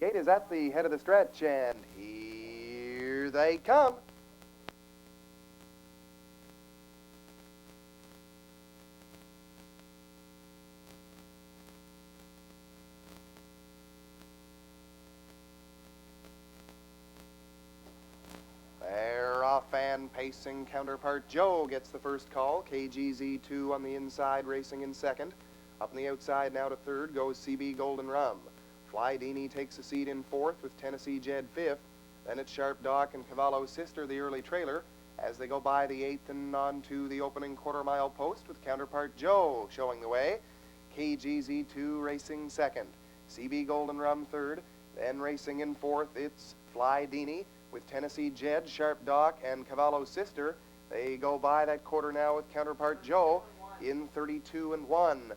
Gate is at the head of the stretch, and here they come. They're off, and pacing counterpart Joe gets the first call. KGZ2 on the inside, racing in second. Up on the outside now to third goes CB Golden Rum. Fly Dini takes a seat in fourth with Tennessee Jed fifth. Then it's Sharp Doc and Cavallo Sister, the early trailer, as they go by the eighth and on to the opening quarter-mile post with counterpart Joe showing the way. KGZ2 racing second. CB Golden Rum third. Then racing in fourth, it's Fly Dini with Tennessee Jed, Sharp Doc, and Cavallo Sister. They go by that quarter now with counterpart Joe in 32 and 1.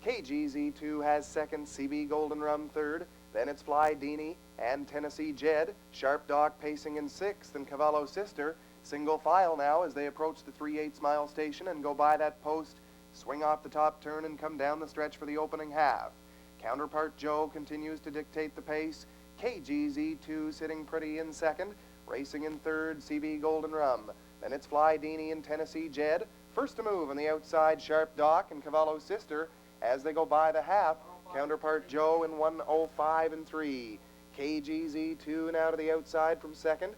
KGZ2 has second, CB Golden Rum third. Then it's Fly Dini and Tennessee Jed. Sharp Doc pacing in sixth, and Cavallo Sister single file now as they approach the 3/8 mile station and go by that post, swing off the top turn, and come down the stretch for the opening half. Counterpart Joe continues to dictate the pace. KGZ2 sitting pretty in second. Racing in third, CB Golden Rum. Then it's Fly Dini and Tennessee Jed. First to move on the outside, Sharp Doc and Cavallo Sister as they go by the half. Counterpart Joe in 1:05 and 3. KGZ2 now to the outside from second.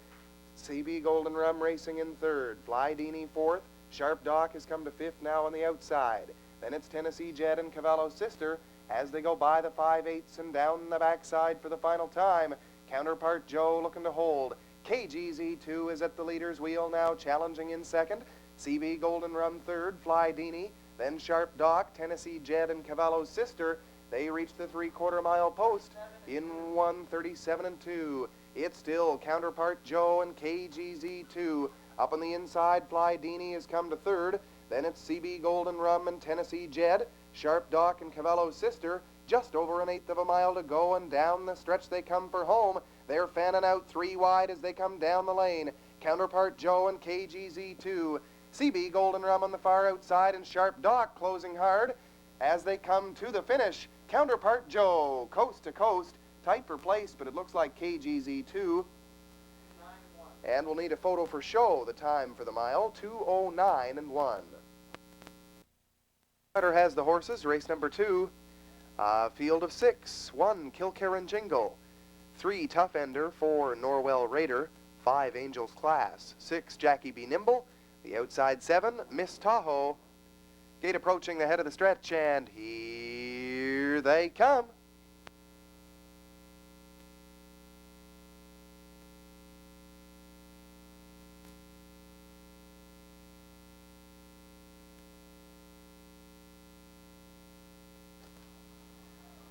CB Golden Rum racing in third. Fly Dini fourth. Sharp Doc has come to fifth now on the outside. Then it's Tennessee Jed and Cavallo Sister as they go by the 5/8 and down the backside for the final time. Counterpart Joe looking to hold. KGZ2 is at the leader's wheel now, challenging in second. CB Golden Rum third. Fly Dini. Then Sharp Doc, Tennessee Jed, and Cavallo Sister. They reach the 3/4 mile post in 1:37 and 2. It's still counterpart Joe and KGZ2. Up on the inside, Fly Dini has come to third. Then it's CB Golden Rum and Tennessee Jed. Sharp Doc and Cavallo Sister. Just over an eighth of a mile to go, and down the stretch they come for home. They're fanning out 3 wide as they come down the lane. Counterpart Joe and KGZ2. CB Golden Rum on the far outside, and Sharp Doc closing hard as they come to the finish. Counterpart Joe, coast to coast, tight for place, but it looks like KGZ2. And we'll need a photo for show. The time for the mile, 2:09 and 1. Rider has the horses, race number 2. Field of 6, 1 Kilkerran Jingle, 3 Tough Ender, 4 Norwell Raider, 5 Angels Class, 6 Jackie Be Nimble, the outside 7 Miss Tahoe. Gate approaching the head of the stretch, and here they come.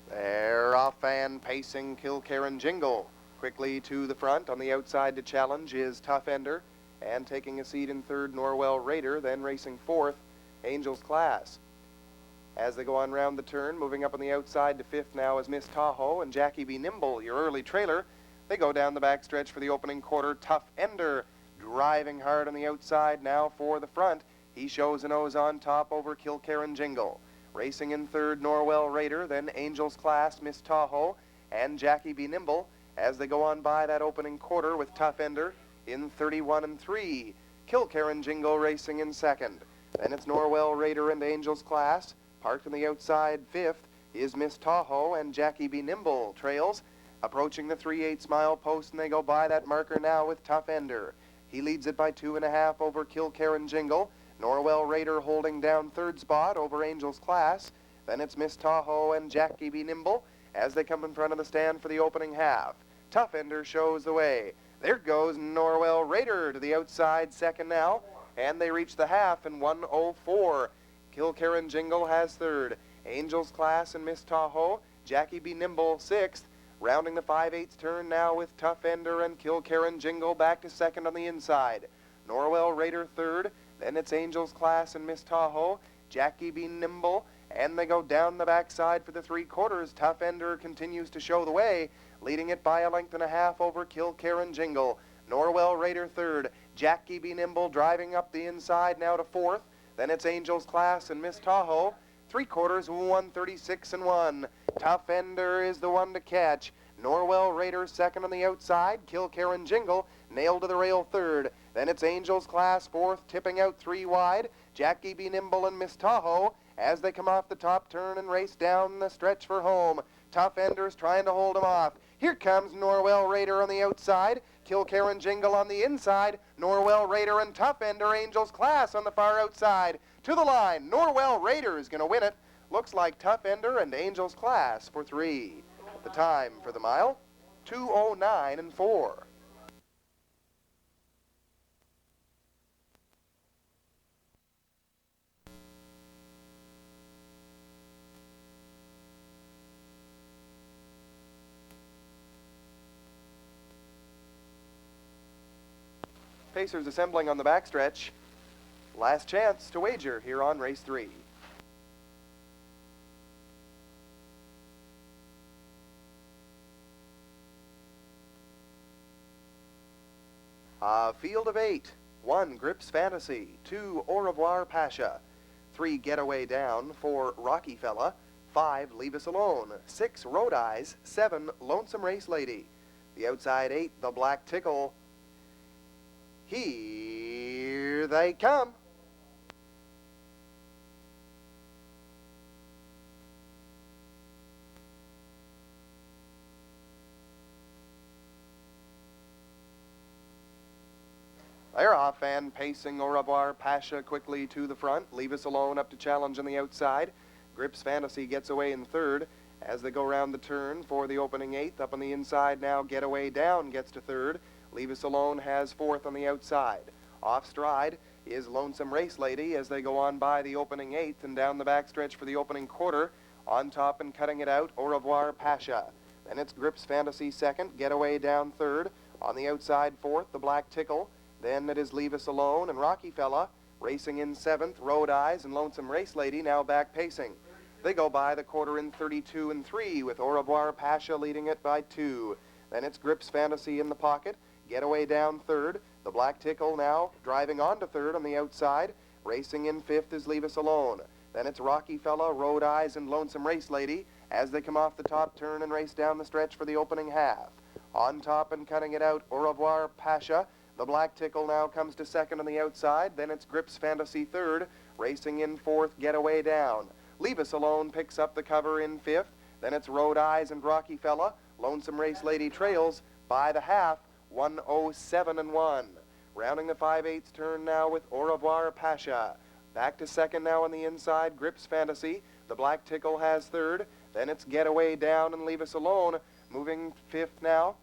They're off, and pacing Kilkerran Jingle. Quickly to the front. On the outside to challenge is Tough Ender, and taking a seat in third, Norwell Raider. Then racing fourth, Angels Class. As they go on round the turn, moving up on the outside to fifth now is Miss Tahoe and Jackie Be Nimble, your early trailer. They go down the back stretch for the opening quarter. Tough Ender driving hard on the outside now for the front. He shows a nose on top over Kilkerran Jingle. Racing in third, Norwell Raider, then Angels Class, Miss Tahoe, and Jackie Be Nimble as they go on by that opening quarter with Tough Ender in 31 and 3. Kilkerran Jingle racing in second. Then it's Norwell Raider and Angels Class. Parked on the outside fifth is Miss Tahoe, and Jackie Be Nimble trails. Approaching the 3/8 mile post, and they go by that marker now with Tough Ender. He leads it by 2.5 over Kilkerran Jingle. Norwell Raider holding down third spot over Angels Class. Then it's Miss Tahoe and Jackie Be Nimble as they come in front of the stand for the opening half. Tough Ender shows the way. There goes Norwell Raider to the outside second now, and they reach the half in 1:04. Kilkerran Jingle has third. Angels Class and Miss Tahoe. Jackie Be Nimble sixth. Rounding the 5/8 turn now with Tough Ender and Kilkerran Jingle back to second on the inside. Norwell Raider third. Then it's Angels Class and Miss Tahoe. Jackie Be Nimble. And they go down the backside for the 3/4. Tough Ender continues to show the way, leading it by 1.5 lengths over Kilkerran Jingle. Norwell Raider third. Jackie Be Nimble driving up the inside now to fourth. Then it's Angels Class and Miss Tahoe. 3/4, 1:36 and 1. Tough Ender is the one to catch. Norwell Raider second on the outside. Kilkerran Jingle nailed to the rail third. Then it's Angels Class fourth, tipping out 3 wide. Jackie Be Nimble and Miss Tahoe as they come off the top turn and race down the stretch for home. Tough Enders trying to hold them off. Here comes Norwell Raider on the outside. Kilkerran Jingle on the inside. Norwell Raider and Tough Ender Angels Class on the far outside. To the line, Norwell Raider is going to win it. Looks like Tough Ender and Angels Class for 3. The time for the mile, 2:09 and 4. Pacers assembling on the backstretch. Last chance to wager here on race 3. A field of 8. 1, Grips Fantasy. 2, Au Revoir Pasha. 3, Getaway Down. 4, Rocky Fella. 5, Leave Us Alone. 6, Road Eyes. 7, Lonesome Race Lady. The outside 8, The Black Tickle. Here they come. They're off and pacing. Au Revoir Pasha quickly to the front. Leave Us Alone up to challenge on the outside. Grips Fantasy gets away in third as they go round the turn for the opening 8th. Up on the inside now, Getaway Down gets to third. Leave Us Alone has 4th on the outside. Off stride is Lonesome Race Lady as they go on by the opening 8th and down the backstretch for the opening quarter. On top and cutting it out, Au Revoir Pasha. Then it's Grips Fantasy second, Getaway Down third. On the outside 4th, The Black Tickle. Then it is Leave Us Alone and Rocky Fella. Racing in 7th, Road Eyes and Lonesome Race Lady now back pacing. They go by the quarter in 32 and 3 with Au Revoir Pasha leading it by 2. Then it's Grips Fantasy in the pocket. Getaway Down third. The Black Tickle now driving on to third on the outside. Racing in 5th is Leave Us Alone. Then it's Rocky Fella, Road Eyes, and Lonesome Race Lady as they come off the top turn and race down the stretch for the opening half. On top and cutting it out, Au Revoir Pasha. The Black Tickle now comes to second on the outside. Then it's Grips Fantasy third. Racing in 4th, Getaway Down. Leave Us Alone picks up the cover in 5th. Then it's Road Eyes and Rocky Fella. Lonesome Race Lady trails by the half. 1:07 and 1. Rounding the 5/8 turn now with Au Revoir Pasha. Back to second now on the inside, Grips Fantasy. The Black Tickle has third. Then it's Getaway Down and Leave Us Alone. Moving 5th now.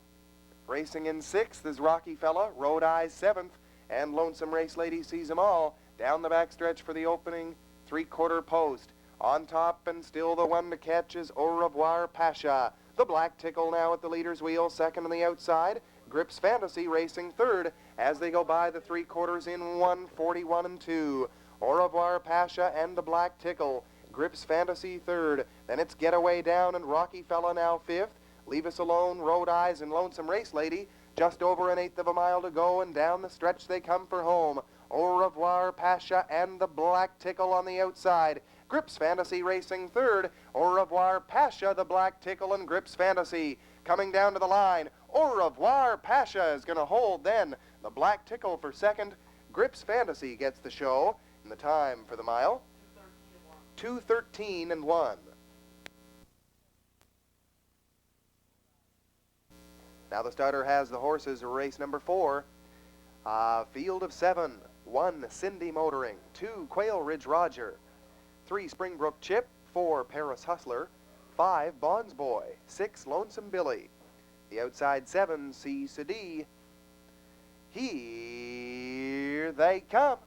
Racing in 6th is Rocky Fella, Road Eyes 7th, and Lonesome Race Lady sees them all. Down the backstretch for the opening 3/4 post. On top and still the one to catch is Au Revoir Pasha. The Black Tickle now at the leader's wheel, second on the outside. Grips Fantasy racing third as they go by the 3/4 in 1:41 and 2. Au Revoir Pasha and the Black Tickle. Grips Fantasy third. Then it's Getaway Down and Rocky Fella now 5th. Leave Us Alone, Road Eyes, and Lonesome Race Lady. Just over an 1/8 of a mile to go, and down the stretch they come for home. Au Revoir Pasha and the Black Tickle on the outside. Grips Fantasy racing third. Au Revoir Pasha, the Black Tickle, and Grips Fantasy coming down to the line. Au Revoir Pasha is going to hold then. The Black Tickle for second. Grips Fantasy gets the show. And the time for the mile, 2:13 and 1. Now the starter has the horses, race number 4. Field of 7. 1, Cindy Motoring. 2, Quail Ridge Roger. 3, Springbrook Chip. 4, Paris Hustler. 5, Bonds Boy. 6, Lonesome Billy. The outside 7, C. Sadi. Here they come.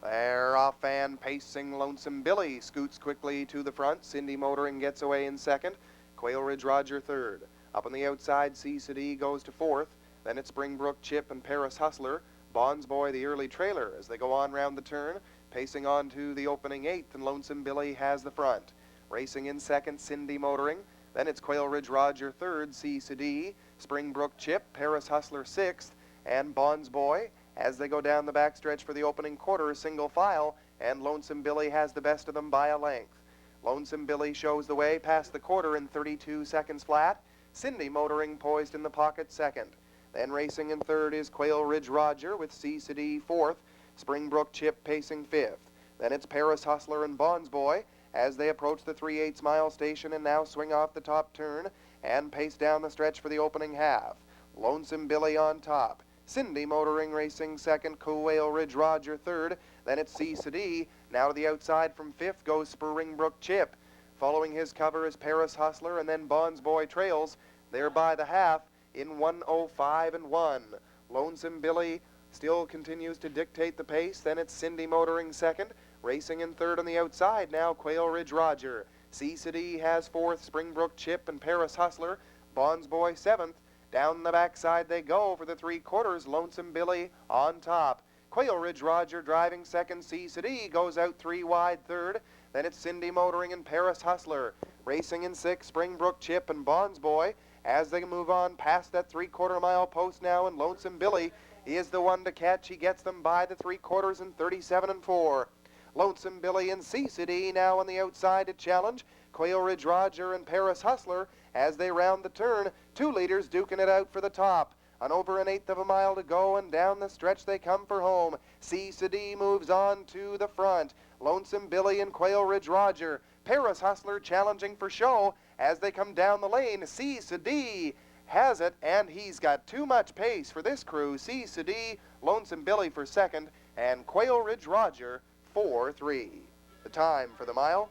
They're off and pacing. Lonesome Billy scoots quickly to the front. Cindy Motoring gets away in second. Quail Ridge Roger third. Up on the outside, C. Sadi goes to 4th. Then it's Springbrook Chip and Paris Hustler. Bonds Boy, the early trailer, as they go on round the turn. Pacing on to the opening 8th, and Lonesome Billy has the front. Racing in second, Cindy Motoring. Then it's Quail Ridge Roger third, C. Sadi. Springbrook Chip, Paris Hustler 6th. and Bonds Boy as they go down the backstretch for the opening quarter, single file, and Lonesome Billy has the best of them by a length. Lonesome Billy shows the way past the quarter in 32 seconds flat. Cindy motoring poised in the pocket second. Then racing in third is Quail Ridge Roger with C.C.D. fourth, Springbrook Chip pacing fifth. Then it's Paris Hustler and Bonds Boy as they approach the 3/8 mile station and now swing off the top turn and pace down the stretch for the opening half. Lonesome Billy on top. Cindy motoring racing second, Quail Ridge Roger third. Then it's C.C.D. Now to the outside from fifth goes Springbrook Chip. Following his cover is Paris Hustler, and then Bonds Boy trails. They're by the half in 1:05 and 1. Lonesome Billy still continues to dictate the pace. Then it's Cindy motoring second. Racing in third on the outside now, Quail Ridge Roger. C.C.D. has fourth, Springbrook Chip and Paris Hustler. Bonds Boy seventh. Down the backside they go for the 3/4, Lonesome Billy on top. Quail Ridge Roger driving second, C.C.D. goes out 3 wide third. Then it's Cindy motoring and Paris Hustler. Racing in sixth, Springbrook Chip and Bonds Boy as they move on past that 3/4 mile post now, and Lonesome Billy is the one to catch. He gets them by the 3/4 in 37 and 4. Lonesome Billy and C.C.D. now on the outside to challenge Quail Ridge Roger and Paris Hustler as they round the turn. 2 leaders duking it out for the top. An over 1/8 of a mile to go, and down the stretch they come for home. C.C.D. moves on to the front. Lonesome Billy and Quail Ridge Roger. Paris Hustler challenging for show as they come down the lane. C.C.D. has it, and he's got too much pace for this crew. C.C.D., Lonesome Billy for second, and Quail Ridge Roger 4-3. The time for the mile,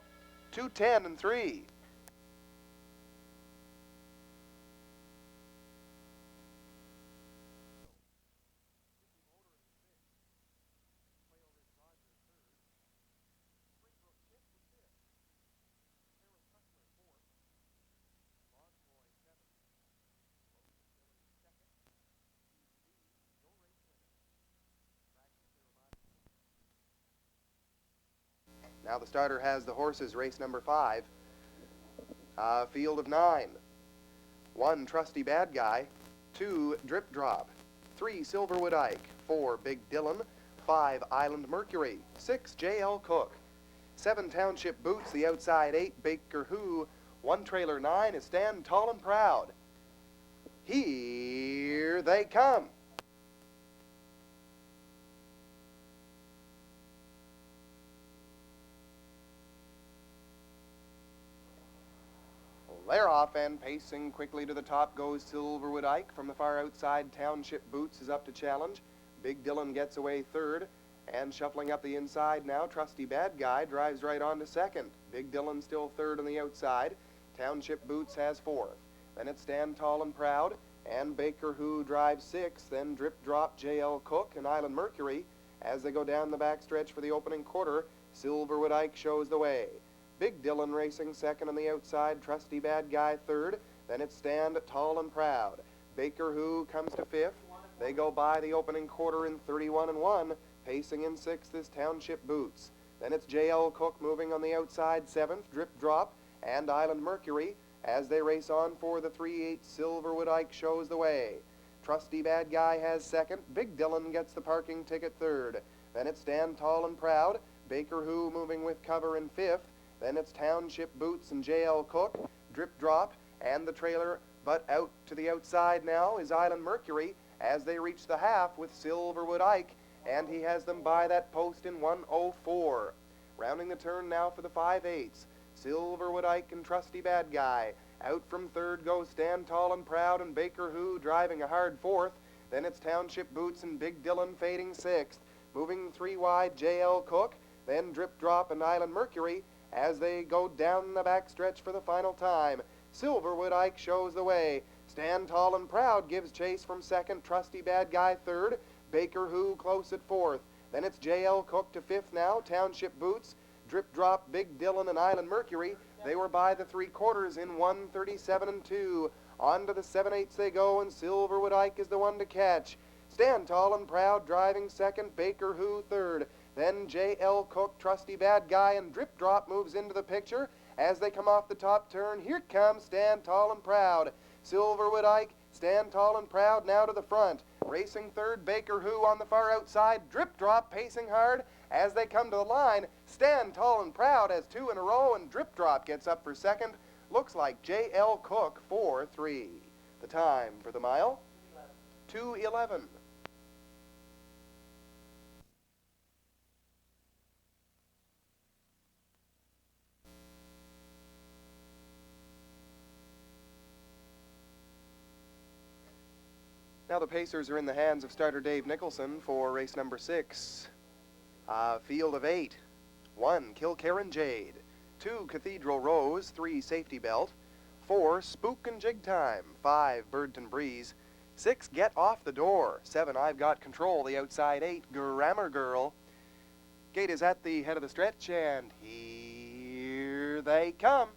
2:10 and 3. Now the starter has the horses, race number 5. Field of 9. 1, Trusty Bad Guy. 2, Drip Drop. 3, Silverwood Ike. 4, Big Dylan. 5, Island Mercury. 6, J.L. Cook. 7, Township Boots, the outside 8, Baker Who. 1, Trailer 9 is Stand Tall and Proud. Here they come. They're off, and pacing quickly to the top goes Silverwood Ike. From the far outside, Township Boots is up to challenge. Big Dylan gets away third, and shuffling up the inside now, Trusty Bad Guy drives right on to second. Big Dylan still third on the outside. Township Boots has fourth. Then it's Stand Tall and Proud, and Baker Who drives sixth. Then Drip Drop, J.L. Cook, and Island Mercury. As they go down the backstretch for the opening quarter, Silverwood Ike shows the way. Big Dylan racing second on the outside, Trusty Bad Guy third. Then it's Stand Tall and Proud. Baker Who comes to fifth. They go by the opening quarter in 31 and 1. Pacing in sixth is Township Boots. Then it's J.L. Cook moving on the outside seventh, Drip Drop, and Island Mercury. As they race on for the 3/8, Silverwood Ike shows the way. Trusty Bad Guy has second. Big Dylan gets the parking ticket third. Then it's Stand Tall and Proud. Baker Who moving with cover in fifth. Then it's Township Boots and J.L. Cook, Drip Drop, and the trailer. But out to the outside now is Island Mercury as they reach the half with Silverwood Ike, and he has them by that post in 1:04. Rounding the turn now for the 5/8. Silverwood Ike and Trusty Bad Guy. Out from third goes Stand Tall and Proud and Baker Who driving a hard fourth. Then it's Township Boots and Big Dylan fading sixth. Moving 3 wide, J.L. Cook, then Drip Drop and Island Mercury as they go down the backstretch for the final time. Silverwood Ike shows the way. Stand Tall and Proud gives chase from second, Trusty Bad Guy third, Baker Who close at fourth. Then it's J.L. Cook to fifth now, Township Boots, Drip Drop, Big Dylan, and Island Mercury. They were by the 3/4 in 1:37 and 2. On to the 7/8 they go, and Silverwood Ike is the one to catch. Stand Tall and Proud driving second, Baker Who third. Then J.L. Cook, Trusty Bad Guy, and Drip Drop moves into the picture. As they come off the top turn, here comes Stand Tall and Proud. Silverwood Ike Stand Tall and Proud now to the front. Racing third, Baker Who on the far outside. Drip Drop pacing hard as they come to the line. Stand Tall and Proud has 2 in a row, and Drip Drop gets up for second. Looks like J.L. Cook 4-3. The time for the mile? 2:11. Now the pacers are in the hands of starter Dave Nicholson for race number 6. Field of 8. 1, Kilkerran Jade. 2, Cathedral Rose. 3, Safety Belt. 4, Spook and Jig Time. 5, Birdton Breeze. 6, Get Off the Door. 7, I've Got Control. The outside 8, Grammar Girl. Gate is at the head of the stretch, and here they come.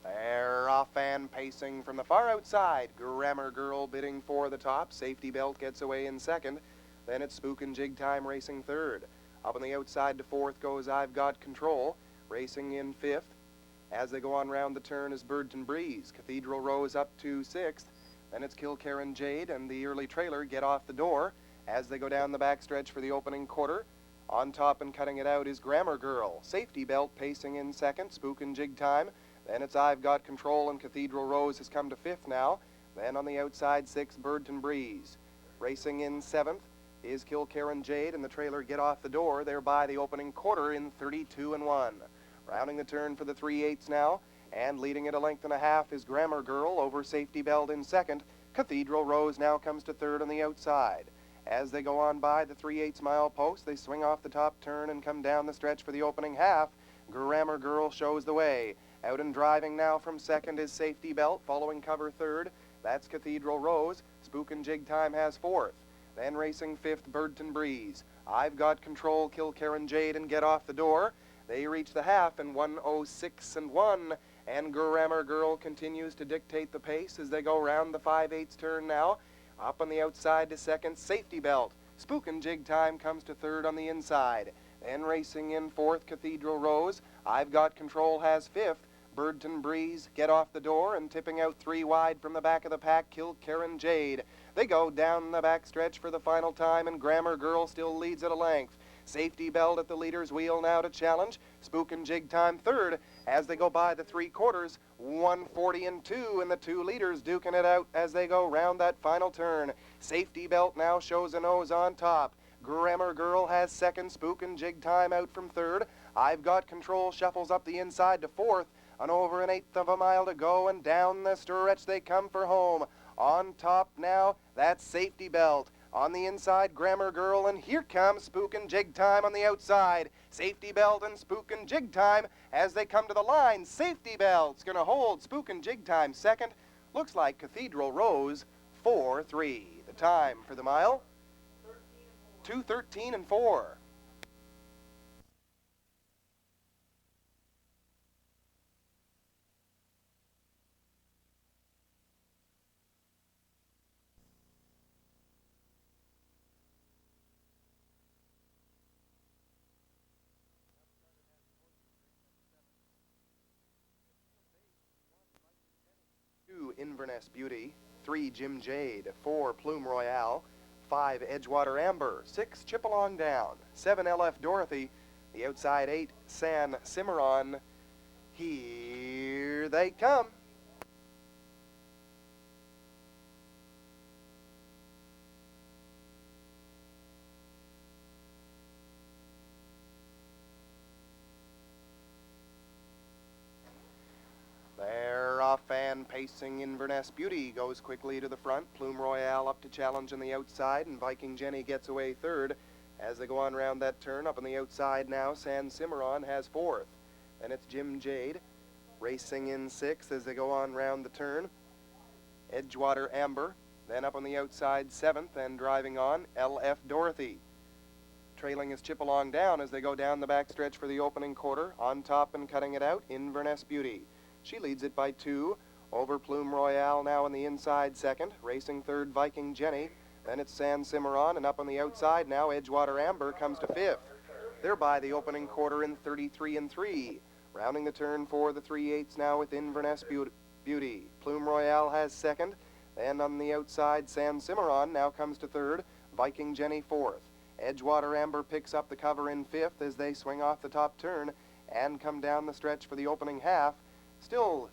They're off and pacing from the far outside. Grammar Girl bidding for the top. Safety Belt gets away in second. Then it's Spook and Jig Time racing third. Up on the outside to fourth goes I've Got Control. Racing in fifth. As they go on round the turn is Birdton Breeze. Cathedral Rose up to sixth. Then it's Kilkerran Jade and the early trailer Get Off the Door. As they go down the backstretch for the opening quarter. On top and cutting it out is Grammar Girl. Safety Belt pacing in second. Spook and Jig Time. Then it's I've Got Control, and Cathedral Rose has come to fifth now. Then on the outside, sixth, Birdton Breeze. Racing in seventh is Kilkerran Jade and the trailer Get Off the Door, thereby the opening quarter in 32-1. Rounding the turn for the 3/8 now, and leading it a length and a half is Grammar Girl over Safety Belt in second. Cathedral Rose now comes to third on the outside. As they go on by the 3/8 mile post, they swing off the top turn and come down the stretch for the opening half. Grammar Girl shows the way. Out and driving now from second is Safety Belt, following cover third. That's Cathedral Rose. Spook and Jig Time has fourth. Then racing fifth, Birdton Breeze. I've Got Control, Kilkerran Jade, and Get Off the Door. They reach the half in 1:06.1, and Grammar Girl continues to dictate the pace as they go round the 5/8 turn now. Up on the outside to second, Safety Belt. Spook and Jig Time comes to third on the inside. Then racing in fourth, Cathedral Rose. I've Got Control has fifth. Birdton Breeze, Get Off the Door, and tipping out 3 wide from the back of the pack, Kilkerran Jade. They go down the backstretch for the final time, and Grammar Girl still leads at a length. Safety Belt at the leader's wheel now to challenge. Spook and Jig Time third as they go by the 3/4, 1:40-2, and the 2 leaders duking it out as they go round that final turn. Safety Belt now shows a nose on top. Grammar Girl has second, Spook and Jig Time out from third. I've Got Control shuffles up the inside to fourth. And over 1/8 of a mile to go, and down the stretch they come for home. On top now, that's Safety Belt. On the inside, Grammar Girl, and here comes Spook and Jig Time on the outside. Safety Belt and Spook and Jig Time as they come to the line. Safety Belt's going to hold Spook and Jig Time second. Looks like Cathedral Rose 4-3. The time for the mile? 2:13-4. Inverness Beauty, 3 Jim Jade, 4 Plume Royale, 5 Edgewater Amber, 6 Chipalong Down, 7 LF Dorothy, the outside 8 San Cimarron. Here they come. They're off and pacing. Inverness Beauty goes quickly to the front. Plume Royale up to challenge on the outside, and Viking Jenny gets away third. As they go on round that turn, up on the outside now, San Cimarron has fourth. Then it's Jim Jade racing in sixth as they go on round the turn. Edgewater Amber. Then up on the outside, seventh, and driving on, LF Dorothy. Trailing is Chipalong Down as they go down the backstretch for the opening quarter. On top and cutting it out, Inverness Beauty. She leads it by 2 over Plume Royale now on the inside second. Racing third, Viking Jenny. Then it's San Cimarron, and up on the outside now, Edgewater Amber comes to fifth. They're by the opening quarter in 33 and 3. Rounding the turn for the 3/8 now with Inverness Beauty. Plume Royale has second. And on the outside, San Cimarron now comes to third. Viking Jenny fourth. Edgewater Amber picks up the cover in fifth as they swing off the top turn and come down the stretch for the opening half. Still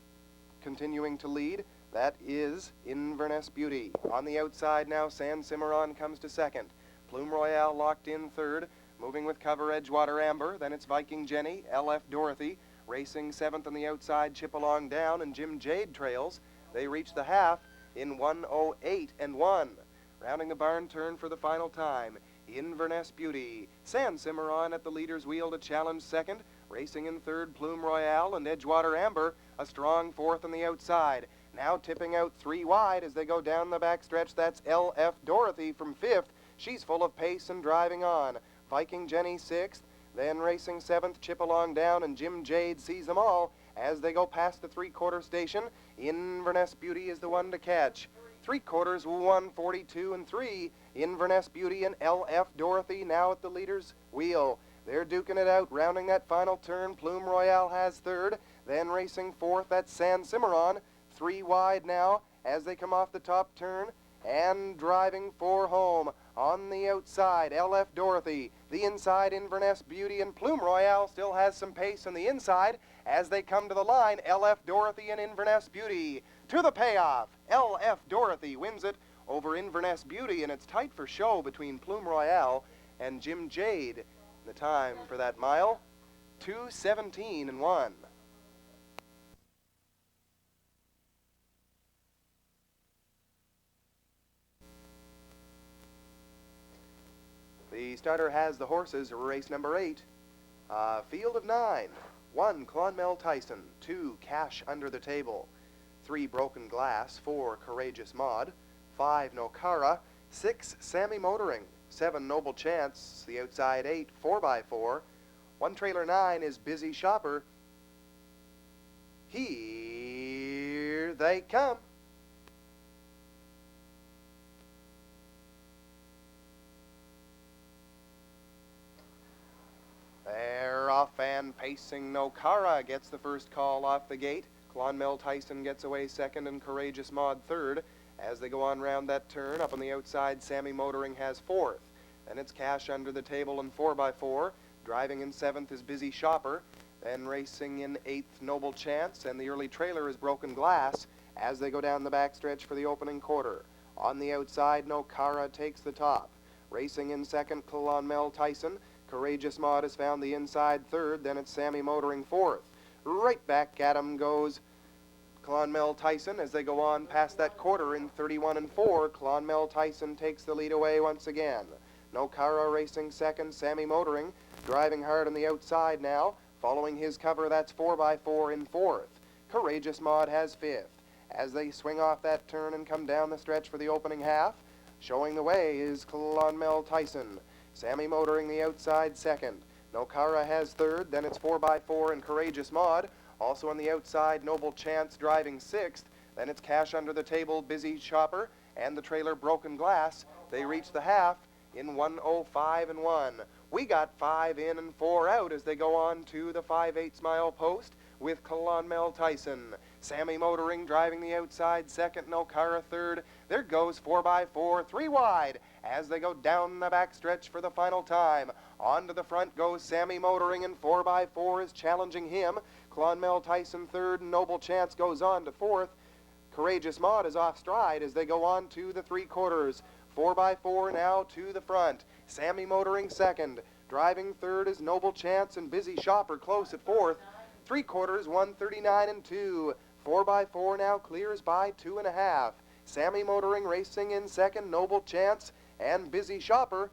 continuing to lead, that is Inverness Beauty. On the outside now, San Cimarron comes to second. Plume Royale locked in third. Moving with cover, Edgewater Amber. Then it's Viking Jenny, LF Dorothy. Racing seventh on the outside, Chip Along Down, and Jim Jade trails. They reach the half in 1:08 and 1. Rounding the barn turn for the final time, Inverness Beauty. San Cimarron at the leader's wheel to challenge second. Racing in third, Plume Royale, and Edgewater Amber, a strong fourth on the outside. Now tipping out 3 wide as they go down the backstretch. That's LF Dorothy from fifth. She's full of pace and driving on. Viking Jenny sixth. Then racing seventh, Chip Along Down, and Jim Jade sees them all as they go past the 3/4 station. Inverness Beauty is the one to catch. 3/4, 1:42 and 3. Inverness Beauty and LF Dorothy now at the leader's wheel. They're duking it out, rounding that final turn. Plume Royale has third. Then racing fourth, that's San Cimarron. 3 wide now as they come off the top turn. And driving for home. On the outside, LF Dorothy. The inside, Inverness Beauty, and Plume Royale still has some pace on the inside. As they come to the line, LF Dorothy and Inverness Beauty. To the payoff, LF Dorothy wins it over Inverness Beauty, and it's tight for show between Plume Royale and Jim Jade. The time for that mile, 2:17 and 1. The starter has the horses, race number 8. Field of 9. 1, Clonmel Tyson. 2, Cash Under the Table. 3, Broken Glass. 4, Courageous Maud. 5, Nokara. 6, Sammy Motoring. 7, Noble Chance. The outside 8, 4x4. 1 trailer 9 is Busy Shopper. Here they come. They're off, and pacing Nokara gets the first call off the gate. Clonmel Tyson gets away second, and Courageous Maud third. As they go on round that turn, up on the outside, Sammy Motoring has fourth. Then it's Cash Under the Table and 4x4. Driving in seventh is Busy Shopper. Then racing in eighth, Noble Chance, and the early trailer is Broken Glass as they go down the backstretch for the opening quarter. On the outside, Nokara takes the top. Racing in second, Clonmel Tyson. Courageous Maud has found the inside third, then it's Sammy Motoring fourth. Right back at him goes Clonmel Tyson as they go on past that quarter in 31 and 4. Clonmel Tyson takes the lead away once again. Nokara racing second, Sammy Motoring driving hard on the outside now. Following his cover, that's 4x4 in fourth. Courageous Maud has fifth. As they swing off that turn and come down the stretch for the opening half, showing the way is Clonmel Tyson. Sammy Motoring the outside second. Nokara has third, then it's 4x4 and Courageous Maud. Also on the outside, Noble Chance driving sixth. Then it's Cash Under the Table, Busy Shopper, and the trailer Broken Glass. They reach the half in 1:05 and 1. We got 5 in and 4 out as they go on to the 5/8 mile post with Clonmel Tyson. Sammy Motoring driving the outside second, Nokara third. There goes 4x4, 3 wide as they go down the backstretch for the final time. On to the front goes Sammy Motoring, and 4x4 is challenging him. Clonmel Tyson third, and Noble Chance goes on to fourth. Courageous Maud is off stride as they go on to the 3/4. 4x4 now to the front. Sammy Motoring second. Driving third is Noble Chance, and Busy Shopper close at fourth. 3/4, 1:39 and 2. 4x4 now clears by 2.5. Sammy Motoring racing in second, Noble Chance, and Busy Shopper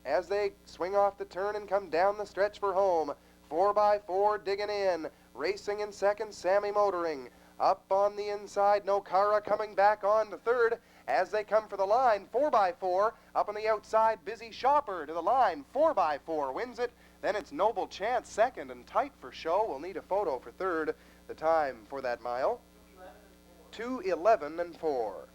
as they swing off the turn and come down the stretch for home. 4x4 digging in. Racing in second, Sammy Motoring. Up on the inside, Nokara coming back on to third as they come for the line. 4x4. Up on the outside, Busy Shopper to the line. 4x4 wins it. Then it's Noble Chance second, and tight for show. We'll need a photo for third. The time for that mile, 2:11 and 4.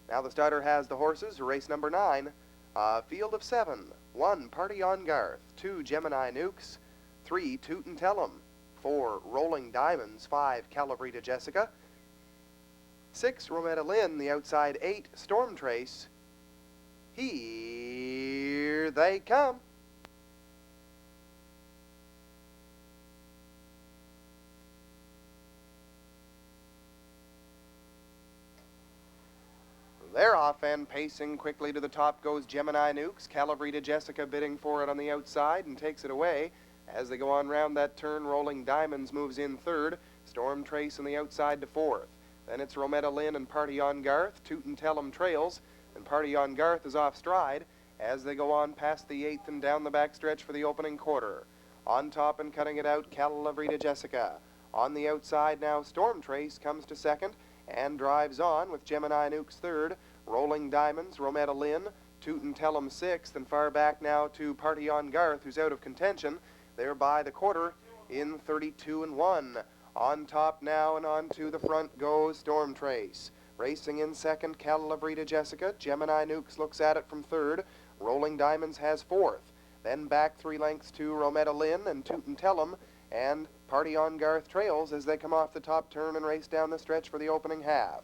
Now the starter has the horses, race number 9, field of 7. 1, Party on Garth. 2, Gemini Nukes. 3, Toot and Tell 'em. 4, Rolling Diamonds. 5, Calabrita Jessica. 6, Rometta Lynn. The outside 8, Storm Trace. Here they come. They're off, and pacing quickly to the top goes Gemini Nukes. Calabrita Jessica bidding for it on the outside and takes it away. As they go on round that turn, Rolling Diamonds moves in third. Storm Trace on the outside to fourth. Then it's Rometta Lynn and Party on Garth. Toot and Tell 'em trails, and Party on Garth is off stride as they go on past the 8th and down the backstretch for the opening quarter. On top and cutting it out, Calabrita Jessica. On the outside now, Storm Trace comes to second and drives on with Gemini Nukes third. Rolling Diamonds, Rometta Lynn, Toot and Tell 'em sixth, and far back now to Party on Garth, who's out of contention. They're by the quarter in 32 and 1. On top now and on to the front goes Storm Trace. Racing in second, Calabrita Jessica. Gemini Nukes looks at it from third. Rolling Diamonds has fourth. Then back 3 lengths to Rometta Lynn and Toot and Tell 'em, and Party on Garth trails as they come off the top turn and race down the stretch for the opening half.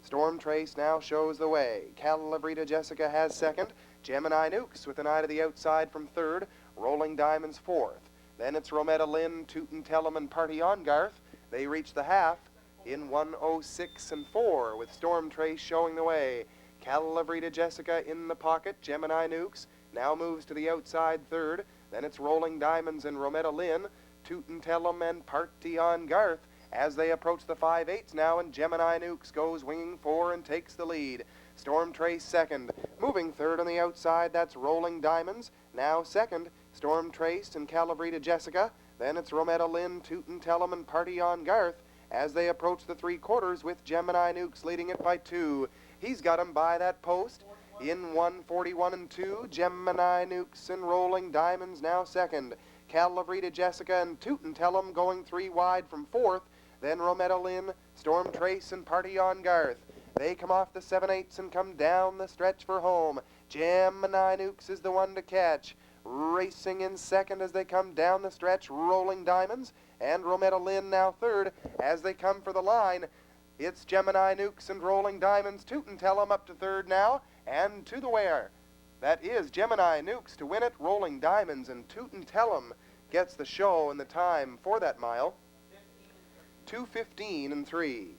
Storm Trace now shows the way. Calabrita Jessica has second. Gemini Nukes with an eye to the outside from third. Rolling Diamonds fourth. Then it's Rometta Lynn, Toot and Tell 'em, and Party on Garth. They reach the half in 1:06 and 4 with Storm Trace showing the way. Calabrita Jessica in the pocket. Gemini Nukes now moves to the outside third. Then it's Rolling Diamonds and Rometta Lynn, Toot and Tell 'em, and Party on Garth as they approach the 5/8 now, and Gemini Nukes goes winging 4 and takes the lead. Storm Trace second. Moving third on the outside, that's Rolling Diamonds. Now second, Storm Trace and Calabrita Jessica. Then it's Rometta Lynn, Toot and Tell 'em, and Party on Garth as they approach the 3/4 with Gemini Nukes leading it by 2. He's got 'em by that post in 1:41 and 2. Gemini Nukes and Rolling Diamonds now second. Calabrita Jessica and Toot and Tell 'em going 3 wide from fourth. Then Rometta Lynn, Storm Trace, and Party on Garth. They come off the 7/8 and come down the stretch for home. Gemini Nukes is the one to catch. Racing in second as they come down the stretch, Rolling Diamonds, and Rometta Lynn now third as they come for the line. It's Gemini Nukes and Rolling Diamonds. Toot and Tell 'em up to third now, and to the wire. That is Gemini Nukes to win it. Rolling Diamonds and Toot and Tell 'em gets the show and the time for that mile. 2:15 and 3.